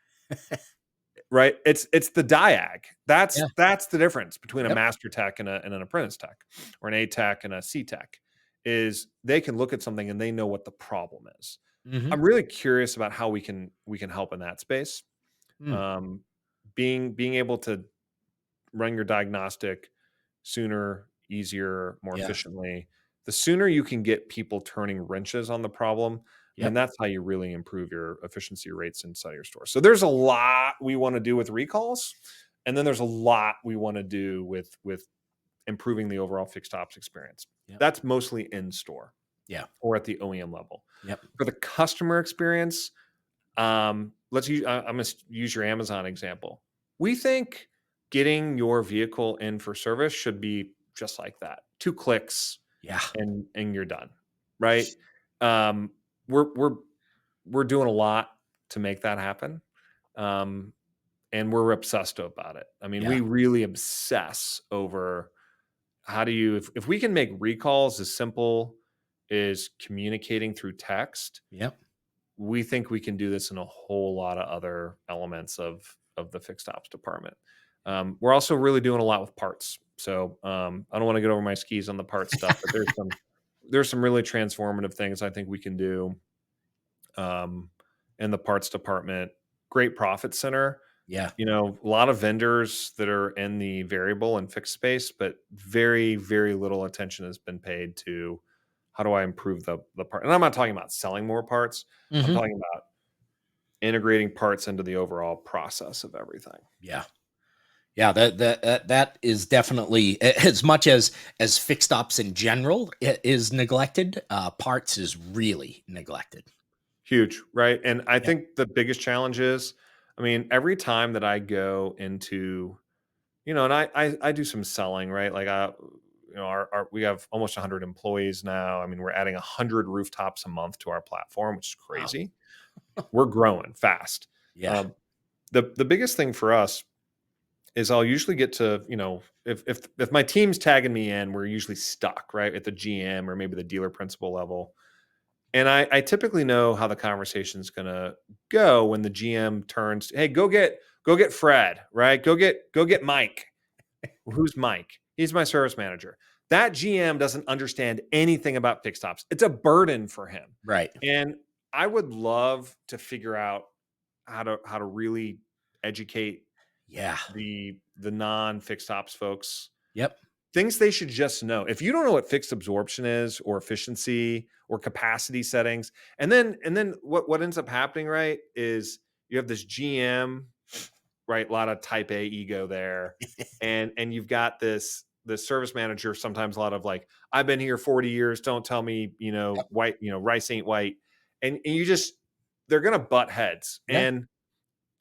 right? It's the diag. That's Yeah. that's the difference between a Yep. master tech and an apprentice tech, or an A tech and a C tech, is they can look at something and they know what the problem is. Hmm. I'm really curious about how we can help in that space. Mm. Um, being able to run your diagnostic sooner, easier, more Yeah. efficiently. The sooner you can get people turning wrenches on the problem, I mean, Yep. that's how you really improve your efficiency rates inside your store. So there's a lot we want to do with recalls, and then there's a lot we want to do with improving the overall fixed ops experience. Yep. That's mostly in store Yeah. or at the OEM level. Yep. For the customer experience, let's use. I'm going to use your Amazon example. We think getting your vehicle in for service should be just like that. 2 clicks Yeah. and you're done, right? Um, we're doing a lot to make that happen, um, and we're obsessed about it. I mean, Yeah. we really obsess over how do you if we can make recalls as simple as communicating through text. Yep. We think we can do this in a whole lot of other elements of the fixed ops department. We're also really doing a lot with parts. So I don't want to get over my skis on the parts stuff, but there's some really transformative things I think we can do um, in the parts department. Great profit center. Yeah. A lot of vendors that are in the variable and fixed space, but very, very little attention has been paid to how do I improve the part. And I'm not talking about selling more parts. I'm Hmm. talking about integrating parts into the overall process of everything. Yeah. Yeah, that is definitely as much as fixed ops in general is neglected. Parts is really neglected. Huge, right? And I Yep. think the biggest challenge is, I mean, every time that I go into, and I do some selling, right? Like our we have almost 100 employees now. I mean, we're adding 100 rooftops a month to our platform, which is Wow. crazy. We're growing fast. Yeah. Um, the biggest thing for us is I'll usually get to, if my team's tagging me in, we're usually stuck, right, at the GM or maybe the dealer principal level. And I typically know how the conversation's gonna go when the GM turns, hey, go get Fred, right? Go get Mike. Who's Mike? He's my service manager. That GM doesn't understand anything about fixed ops. It's a burden for him. Right. And I would love to figure out how to really educate Yeah. the non-fixed ops folks, Yep. things they should just know. If you don't know what fixed absorption is or efficiency or capacity settings, and then what ends up happening, right, is you have this GM, right, a lot of type A ego there, and you've got this service manager, sometimes a lot of like, I've been here 40 years, don't tell me, Yep. white, rice ain't white. And you just, they're gonna butt heads. Yeah. And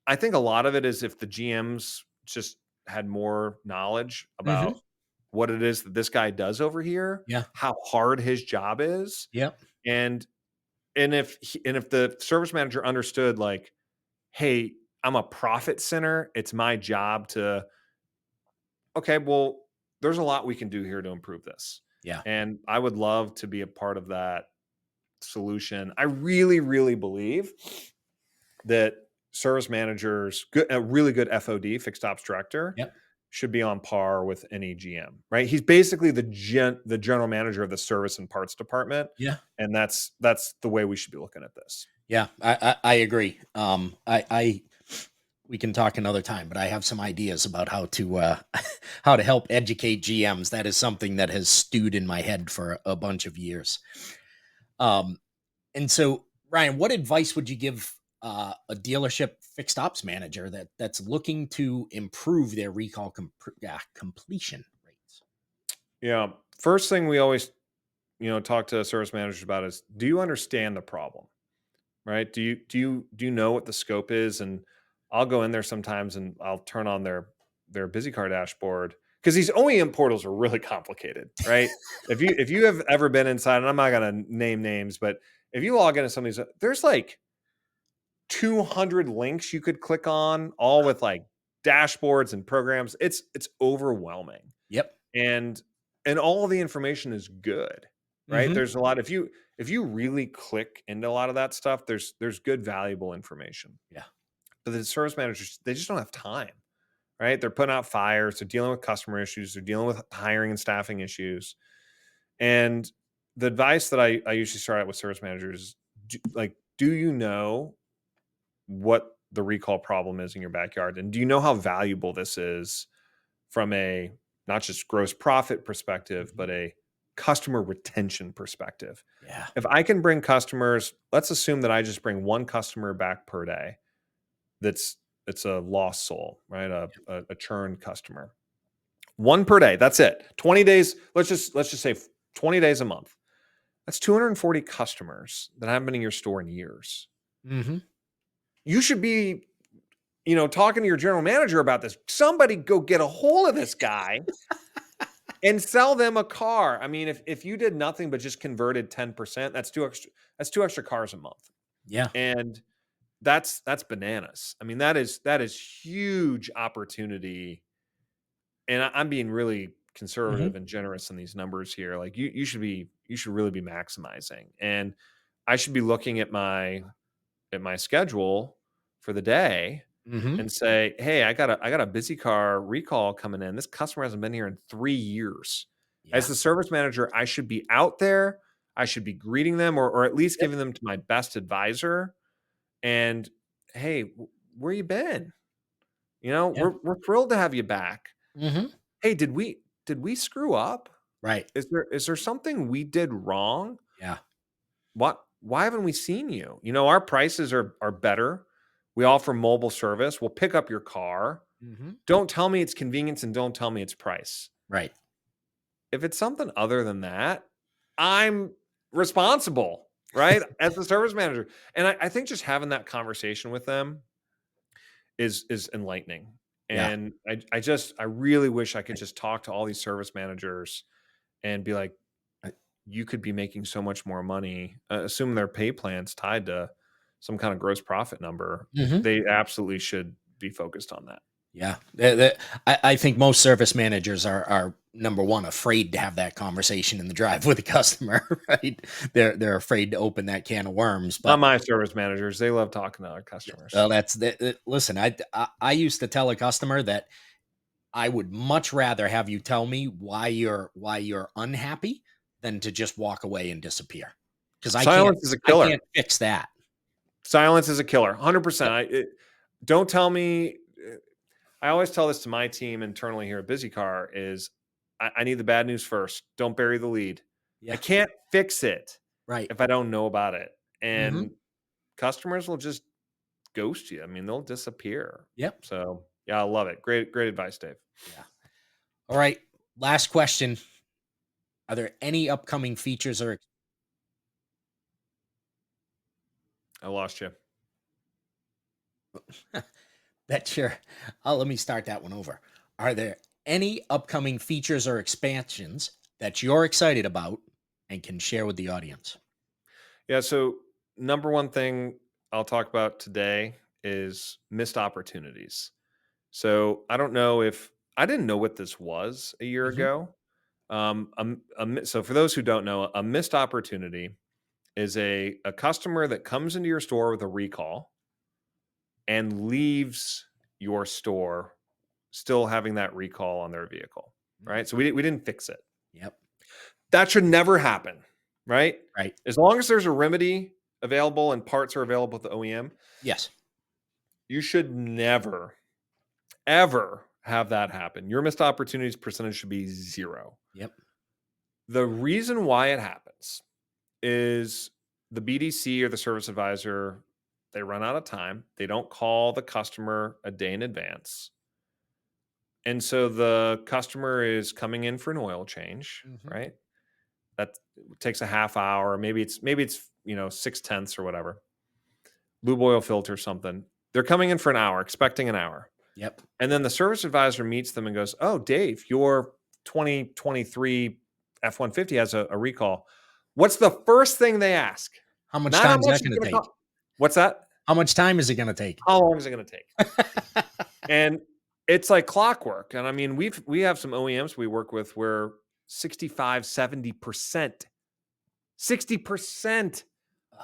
I think a lot of it is if the GMs just had more knowledge Hmm. about what it is that this guy does over here, Yeah. how hard his job is, Yep. and if the service manager understood like, hey, I'm a profit center, it's my job to, okay, well, there's a lot we can do here to improve this. Yeah. And I would love to be a part of that solution. I really, really believe that service managers, a really good FOD, fixed ops director, Yep. should be on par with any GM, right? He's basically the general manager of the service and parts department, Yeah. and that's the way we should be looking at this. Yeah. I agree. I we can talk another time, but I have some ideas about how to how to help educate GMs. That is something that has stewed in my head for a bunch of years. Um, and so, Ryan, what advice would you give a dealership fixed ops manager that's looking to improve their recall completion rates? Yeah, first thing we always talk to service managers about is, do you understand the problem? Right? Do you know what the scope is? And I'll go in there sometimes and I'll turn on their Bizzycar dashboard, because these OEM portals are really complicated, right? If you have ever been inside, and I'm not gonna name names, but if you log into some of these, there's like 200 links you could click on, all with like dashboards and programs. It's overwhelming, Yep. and all of the information is good, right? Hmm. There's a lot, if you really click into a lot of that stuff, there's good valuable information. Yeah. But the service managers, they just don't have time, right? They're putting out fires, they're dealing with customer issues, they're dealing with hiring and staffing issues. And the advice that I usually start out with service managers is, do you know what the recall problem is in your backyard, and do you know how valuable this is from a not just gross profit perspective, Hmm. but a customer retention perspective? Yeah. If I can bring customers, let's assume that I just bring one customer back per day, that's it's a lost soul, right? A churned customer. One per day, that's it. 20 days, let's just say 20 days a month. That's 240 customers that haven't been in your store in years. Hmm. You should be, talking to your general manager about this. Somebody go get a hold of this guy and sell them a car. I mean, if you did nothing but just converted 10%, that's two extra cars a month. Yeah. And that's bananas. I mean, that is huge opportunity. And I'm being really Hmm. conservative and generous in these numbers here. Like, you should really be maximizing. And I should be looking at my schedule for the day Hmm. and say, hey, I got a busy car recall coming in. This customer hasn't been here in 3 years. As Yeah. the service manager, I should be out there. I should be greeting them, or at least Yep. giving them to my best advisor. And hey, where you been? Yeah. We're thrilled to have you back. Hmm. Hey, did we screw up? Right. Is there something we did wrong? Yeah. What Why haven't we seen you? Our prices are better. We offer mobile service. We'll pick up your car. Hmm. Don't tell me it's convenience, and don't tell me it's price. Right. If it's something other than that, I'm responsible, right? As the service manager. And I think just having that conversation with them is enlightening. Yeah. And I really wish I could just talk to all these service managers and be like, you could be making so much more money, assuming their pay plan's tied to some kind of gross profit number. Hmm. They absolutely should be focused on that. Yeah, I think most service managers are number one afraid to have that conversation in the drive with the customer, right? They're afraid to open that can of worms. Not But my service managers. They love talking to our customers. well, listen. I used to tell a customer that I would much rather have you tell me why you're unhappy than to just walk away and disappear, because I can't Silence is a I killer. can't fix that. Silence is a killer. 100%. Yep. Don't tell me. I always tell this to my team internally here at Bizzycar is, I need the bad news first. Don't bury the lead. I Yeah. can't fix it Right. if I don't know about it. Hmm. And customers will just ghost you. I mean, they'll disappear. Yep. So yeah, I love it. Great advice, Dave. Yeah. All right. Last question. Are there any upcoming features or I lost you. that you're let me start that one over. Are there any upcoming features or expansions that you're excited about and can share with the audience. Yeah. So, number one thing I'll talk about today is missed opportunities. So, I don't know if I didn't know what this was a year Mhm. ago. So, for those who don't know, a missed opportunity is a customer that comes into your store with a recall and leaves your store still having that recall on their vehicle, Mm. right? So we didn't fix it. Yep. That should never happen, right? Right. As long as there's a remedy available and parts are available at the OEM, Yes. you should never, ever have that happen. Your missed opportunities percentage should be zero. Yep. The reason why it happens is the BDC or the service advisor, they run out of time. They don't call the customer a day in advance. And so the customer is coming in for an oil change, Mhm. right? That takes a half hour. Maybe it's 6/10 or whatever. Lube oil filter, something. They're coming in for an hour, expecting an hour. Yep. And then the service advisor meets them and goes, "Oh, Dave, your 2023 F-150 has a recall." What's the first thing they ask? How much Not how time is much that it's gonna gonna take? cost. What's that? How much time is it gonna take? How long is it gonna take? And it's like clockwork. And I mean, we have some OEMs we work with where 65, 70%, 60%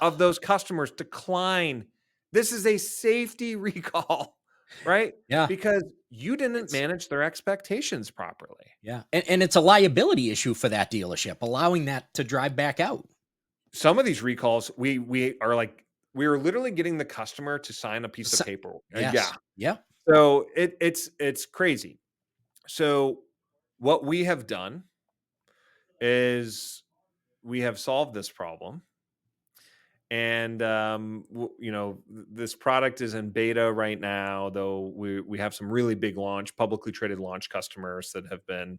of those customers decline. This is a safety recall, right? Yeah. Because you didn't It's manage their expectations properly. yeah. And it's a liability issue for that dealership, allowing that to drive back out. Some of these recalls, we are literally getting the customer to sign a piece of So paper. Yeah. yes. Yep. So it's crazy. So what we have done is we have solved this problem. And this product is in beta right now, though we have some really big publicly traded launch customers that have been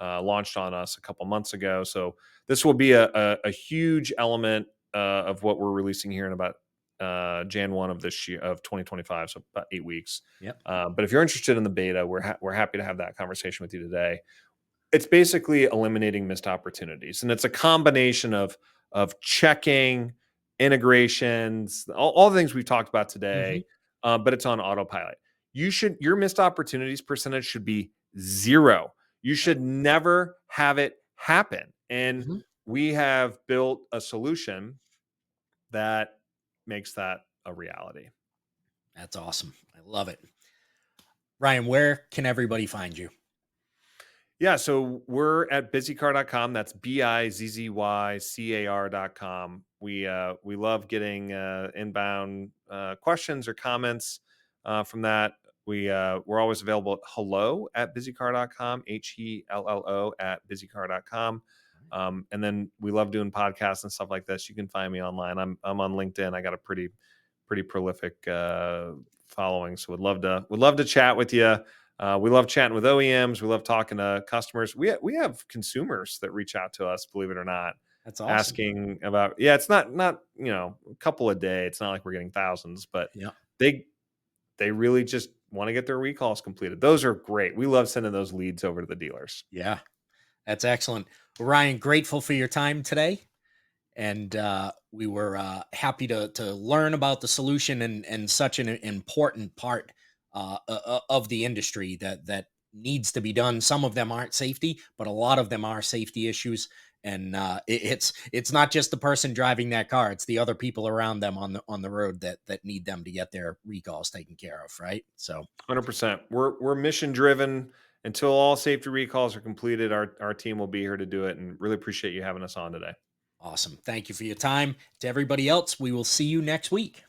launched on us a couple months ago. So this will be a huge element of what we're releasing here in about Jan 1 of this year of 2025, so about 8 weeks. Yep. But if you're interested in the beta, we're happy to have that conversation with you today. It's basically eliminating missed opportunities, and it's a combination of checking, integrations, all the things we've talked about Mhm. today, but it's on autopilot. Your missed opportunities percentage should be zero. You Yep. should never have it happen. And Mhm. we have built a solution that makes that a reality. That's awesome. I love it. Ryan, where can everybody find you? Yeah, so we're at bizzycar.com. That's bizzycar.com. We love getting inbound questions or comments from that. We're always available at hello at bizzycar.com, HELLO at bizzycar.com. And then we love doing podcasts and stuff like this. You can find me online. I'm on LinkedIn. I got a pretty prolific following, so would love to chat with you. We love chatting with OEMs. We love talking to customers. We have consumers that reach out to us, believe it or not, That's awesome. asking about. Yeah, it's not a couple a day. It's not like we're getting thousands, but Yeah. they they really just want to get their recalls completed. Those are great. We love sending those leads over to the dealers. Yeah. That's excellent. Well, Ryan, grateful for your time today. And we were happy to learn about the solution and such an important part of the industry that needs to be done. Some of them aren't safety, but a lot of them are safety issues. And it's not just the person driving that car; it's the other people around them on the road that need them to get their recalls taken care of. Right. So 100%. We're mission driven. Until all safety recalls are completed, our team will be here to do it. And really appreciate you having us on today. awesome. Thank you for your time. To everybody else, we will see you next week.